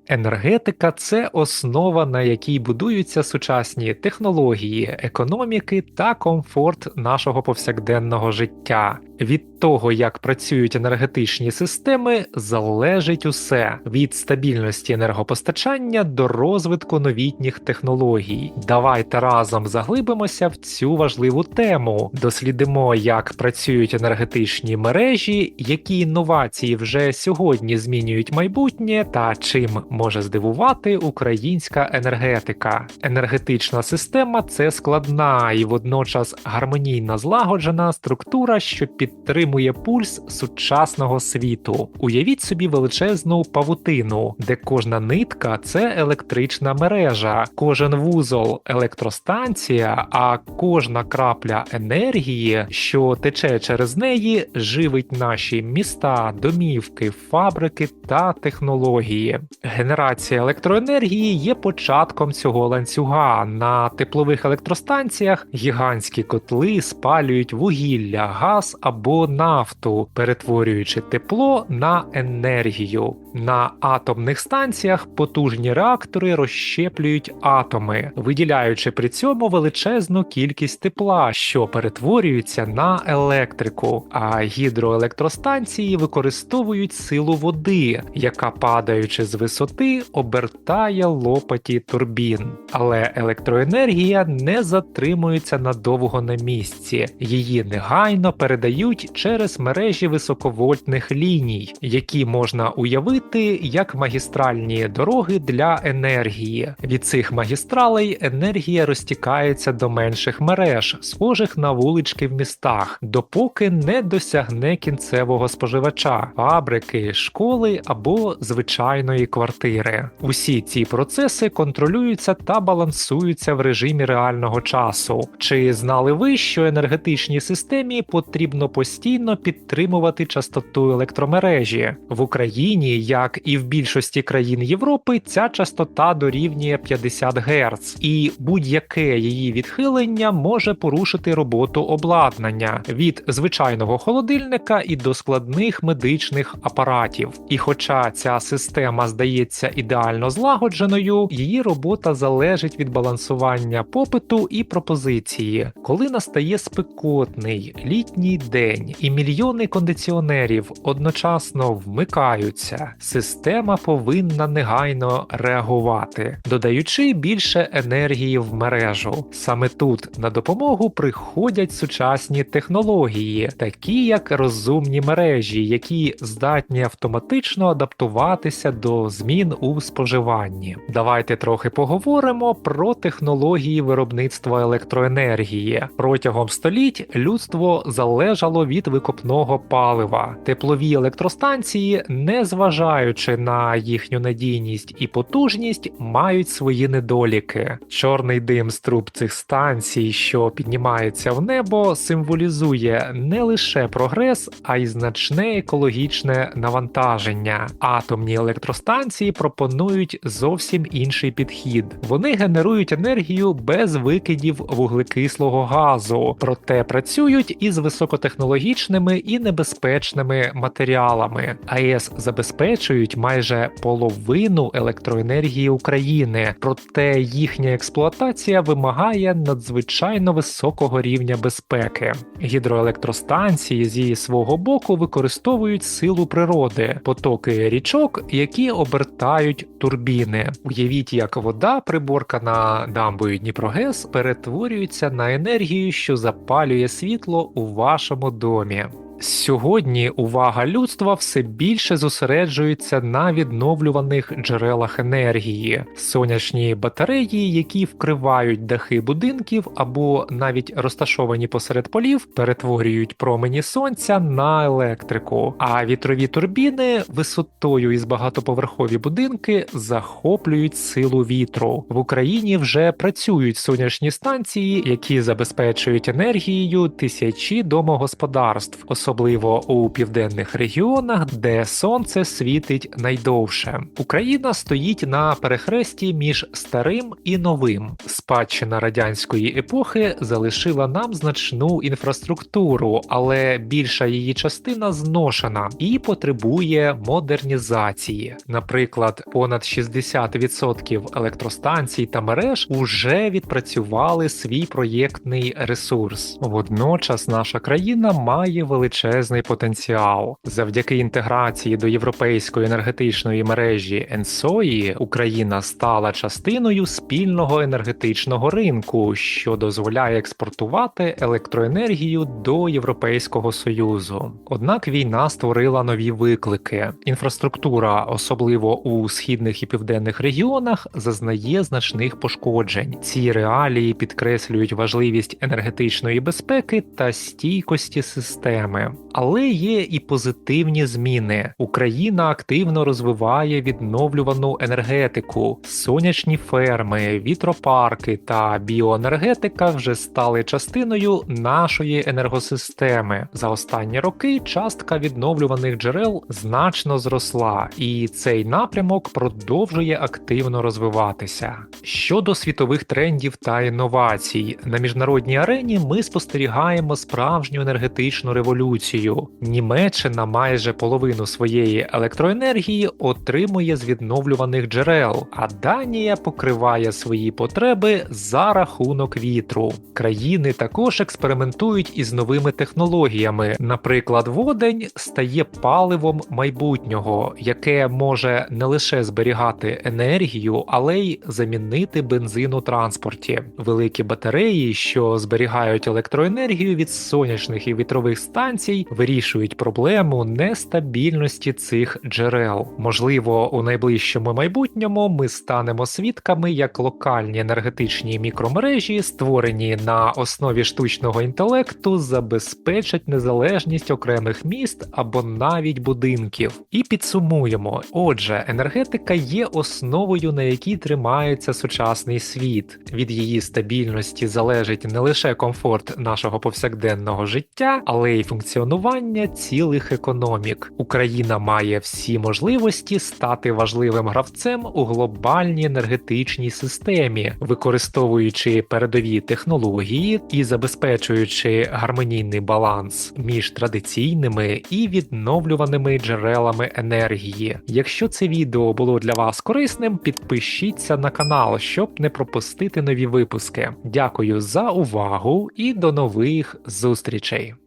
Енергетика – це основа, на якій будуються сучасні технології, економіки та комфорт нашого повсякденного життя. Від того, як працюють енергетичні системи, залежить усе – від стабільності енергопостачання до розвитку новітніх технологій. Давайте разом заглибимося в цю важливу тему, дослідимо, як працюють енергетичні мережі, які інновації вже сьогодні змінюють майбутнє та чим може здивувати українська енергетика. Енергетична система – це складна і водночас гармонійно злагоджена структура, що підтримує пульс сучасного світу. Уявіть собі величезну павутину, де кожна нитка – це електрична мережа, кожен вузол – електростанція, а кожна крапля енергії, що тече через неї, живить наші міста, домівки, фабрики та технології. Генерація електроенергії є початком цього ланцюга. На теплових електростанціях гігантські котли спалюють вугілля, газ або нафту, перетворюючи тепло на енергію. На атомних станціях потужні реактори розщеплюють атоми, виділяючи при цьому величезну кількість тепла, що перетворюється на електрику, а гідроелектростанції використовують силу води, яка, падаючи з висоти, обертає лопаті турбін. Але електроенергія не затримується надовго на місці. Її негайно передають через мережі високовольтних ліній, які можна уявити як магістральні дороги для енергії. Від цих магістралей енергія розтікається до менших мереж, схожих на вулички в містах, допоки не досягне кінцевого споживача – фабрики, школи або звичайної квартири. Усі ці процеси контролюються та балансуються в режимі реального часу. Чи знали ви, що енергетичній системі потрібно постійно підтримувати частоту електромережі? В Україні, як і в більшості країн Європи, ця частота дорівнює 50 Гц, і будь-яке її відхилення може порушити роботу обладнання – від звичайного холодильника і до складних медичних апаратів. І хоча ця система здається ідеально злагодженою, її робота залежить від балансування попиту і пропозиції. Коли настає спекотний літній день і мільйони кондиціонерів одночасно вмикаються, система повинна негайно реагувати, додаючи більше енергії в мережу. Саме тут на допомогу приходять сучасні технології, такі як розумні мережі, які здатні автоматично адаптуватися до змін у споживанні. Давайте трохи поговоримо про технології виробництва електроенергії. Протягом століть людство залежало від викопного палива. Теплові електростанції, незважаючи на їхню надійність і потужність, мають свої недоліки. Чорний дим з труб цих станцій, що піднімається в небо, символізує не лише прогрес, а й значне екологічне навантаження. Атомні електростанції пропонують зовсім інший підхід. Вони генерують енергію без викидів вуглекислого газу, проте працюють із високотехнологічними і небезпечними матеріалами. АЕС забезпечують майже половину електроенергії України, проте їхня експлуатація вимагає надзвичайно високого рівня безпеки. Гідроелектростанції зі свого боку використовують силу природи, потоки річок, які обертають турбіни. Уявіть, як вода, приборкана дамбою Дніпрогес, перетворюється на енергію, що запалює світло у вашому домі. Сьогодні увага людства все більше зосереджується на відновлюваних джерелах енергії. Сонячні батареї, які вкривають дахи будинків або навіть розташовані посеред полів, перетворюють промені сонця на електрику, а вітрові турбіни висотою із багатоповерхові будинки захоплюють силу вітру. В Україні вже працюють сонячні станції, які забезпечують енергією тисячі домогосподарств. особливо у південних регіонах, де сонце світить найдовше. Україна стоїть на перехресті між старим і новим. Спадщина радянської епохи залишила нам значну інфраструктуру, але більша її частина зношена і потребує модернізації. Наприклад, понад 60% електростанцій та мереж уже відпрацювали свій проєктний ресурс. Водночас наша країна має величезний потенціал. Завдяки інтеграції до європейської енергетичної мережі ENTSO Україна стала частиною спільного енергетичного ринку, що дозволяє експортувати електроенергію до Європейського Союзу. Однак війна створила нові виклики. Інфраструктура, особливо у східних і південних регіонах, зазнає значних пошкоджень. Ці реалії підкреслюють важливість енергетичної безпеки та стійкості системи. Але є і позитивні зміни. Україна активно розвиває відновлювану енергетику. Сонячні ферми, вітропарки та біоенергетика вже стали частиною нашої енергосистеми. За останні роки частка відновлюваних джерел значно зросла, і цей напрямок продовжує активно розвиватися. Щодо світових трендів та інновацій, на міжнародній арені ми спостерігаємо справжню енергетичну революцію. Німеччина майже половину своєї електроенергії отримує з відновлюваних джерел, а Данія покриває свої потреби за рахунок вітру. Країни також експериментують із новими технологіями. Наприклад, водень стає паливом майбутнього, яке може не лише зберігати енергію, але й замінити бензин у транспорті. Великі батареї, що зберігають електроенергію від сонячних і вітрових станцій, вирішують проблему нестабільності цих джерел. Можливо, у найближчому майбутньому ми станемо свідками, як локальні енергетичні мікромережі, створені на основі штучного інтелекту, забезпечать незалежність окремих міст або навіть будинків. І підсумуємо. Отже, енергетика є основою, на якій тримається сучасний світ. Від її стабільності залежить не лише комфорт нашого повсякденного життя, але й функціонування цілих економік. Україна має всі можливості стати важливим гравцем у глобальній енергетичній системі, використовуючи передові технології і забезпечуючи гармонійний баланс між традиційними і відновлюваними джерелами енергії. Якщо це відео було для вас корисним, підпишіться на канал, щоб не пропустити нові випуски. Дякую за увагу і до нових зустрічей!